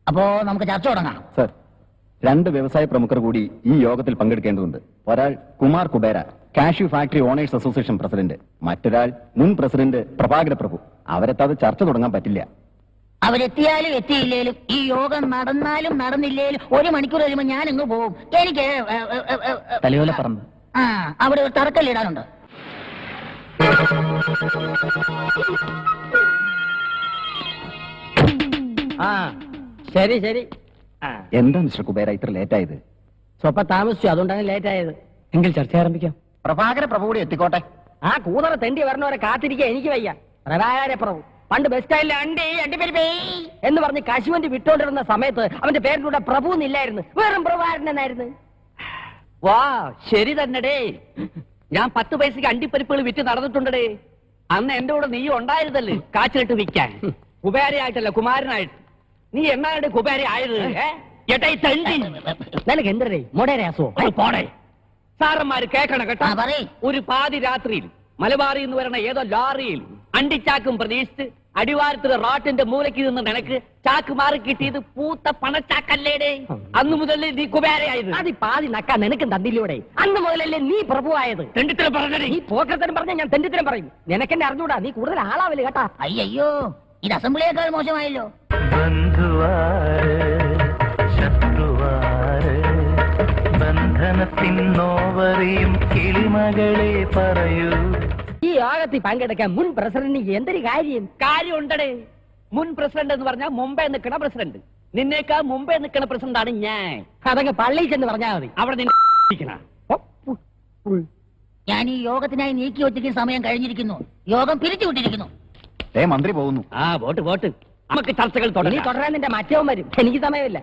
അപ്പോ നമുക്ക് ചർച്ച തുടങ്ങാം. സർ, രണ്ട് വ്യവസായ പ്രമുഖർ കൂടി ഈ യോഗത്തിൽ പങ്കെടുക്കേണ്ടതുണ്ട്. ഒരാൾ Kumar Kubera, cashew factory owners association president. മറ്റൊരാൾ മുൻ പ്രസിഡന്റ് പ്രഭാകര പ്രഭു. അവരെത്താതെ ചർച്ച തുടങ്ങാൻ പറ്റില്ല. അവരെത്തിയാലും എത്തിയില്ലേലും ഈ യോഗം നടന്നാലും നടന്നില്ലേലും 1 മണിക്കൂർ കഴിയുമ്പോൾ ഞാൻ ഇങ്ങ് പോവും. എനിക്ക് തലയോലപ്പറമ്പ് അവിടെ ഒരു തറക്കല്ലിടാനുണ്ട്. ശരി ശരി. എന്താ മിസ്റ്റർ കുബേര ഇത്ര ലേറ്റ് ആയത്? സ്വപ്പം താമസിച്ചു, അതുകൊണ്ടാണ് ലേറ്റ് ആയത്. എങ്കിൽ ചർച്ച ആരംഭിക്കാം. പ്രഭാകര പ്രഭു കൂടി എത്തിക്കോട്ടെ. ആ കൂതറ തെണ്ടി വരണവരെ കാത്തിരിക്കാൻ എനിക്ക് വയ്യ. പ്രഭാകര പ്രഭു പണ്ട് ബസ് സ്റ്റാൻഡിൽ അണ്ടിപ്പരിപ്പേ എന്ന് പറഞ്ഞ് കശുവണ്ടി വിട്ടോണ്ടിരുന്ന സമയത്ത് അവന്റെ പേരിലൂടെ പ്രഭു എന്നില്ലായിരുന്നു, വെറും പ്രഭാകരൻ എന്നായിരുന്നു. വാ ശരി തന്നെടേ. ഞാൻ 10 പൈസക്ക് അണ്ടിപ്പരിപ്പുകൾ വിറ്റ് നടന്നിട്ടുണ്ടേ. അന്ന് എന്റെ കൂടെ നീ ഉണ്ടായിരുന്നല്ലേ കാച്ചിലിട്ട് വിൽക്കാൻ. കുബേരയായിട്ടല്ല, കുമാരനായിട്ട്. നീ എന്നാണ് കുബേര ആയത്? ഏട്ടാ ഈ തണ്ടി നിനക്ക് എന്തരേ മൊടേരയാസോ? പോടെ. സാറന്മാര് കേക്കണം കേട്ടോ. പറയ്. ഒരു പാതി രാത്രിയിൽ മലബാറിൽ നിന്ന് വരണ ഏതോ ലോറിയിൽ അണ്ടിച്ചാക്കും പ്രതീക്ഷിച്ച് അടിവാരത്തിലെ റോട്ടിന്റെ മൂലയ്ക്ക് നിന്ന് നിനക്ക് ചാക്ക് മാറി കിട്ടിയത് പൂത്ത പണച്ചാക്കല്ലേടേ. അന്ന് മുതലേ നീ കുബേരയായത്. അത് പാതി നക്കാൻ നിനക്കും തന്നില്ലൂടെ? അന്ന് മുതലല്ലേ നീ പ്രഭുവായത്? തെണ്ടിത്തരം പറഞ്ഞേ. നീ പോക്കത്തരം പറഞ്ഞ ഞാൻ തെണ്ടിത്തരം പറയും. നിനക്കെന്നെ അറിഞ്ഞൂടാ, നീ കൂടുതൽ ആളാവില്ല കേട്ടാ. അയ്യോ, ഇത് അസംബ്ലിയേക്കാൾ മോശമായല്ലോ. ബന്ധനത്തിന്നോവറിയും കിളിമകളെ പറയൂ. ഈ യോഗത്തിൽ പങ്കെടുക്കാൻ മുൻ പ്രസിഡന്റിന് എന്തൊരു കാര്യം ഉണ്ടടേ. മുൻ പ്രസിഡന്റ് എന്ന് പറഞ്ഞാൽ മുമ്പേ നിൽക്കണ പ്രസിഡന്റ്. നിന്നേക്കാൾ മുമ്പേ നിൽക്കണ പ്രസിഡന്റ് ആണ് ഞാൻ. അതങ്ങ് പള്ളിയിൽ ചെന്ന് പറഞ്ഞാൽ മതി. അവിടെ ഞാൻ ഈ യോഗത്തിനായി നീക്കി വെച്ചിരിക്കുന്ന സമയം കഴിഞ്ഞിരിക്കുന്നു. യോഗം പിരിച്ചുവിട്ടിരിക്കുന്നു. മന്ത്രി പോകുന്നു. വോട്ട് നമുക്ക് ചർച്ചകൾ തുടരാൻ നിന്റെ മറ്റവൻ വരും. എനിക്ക് സമയമില്ല.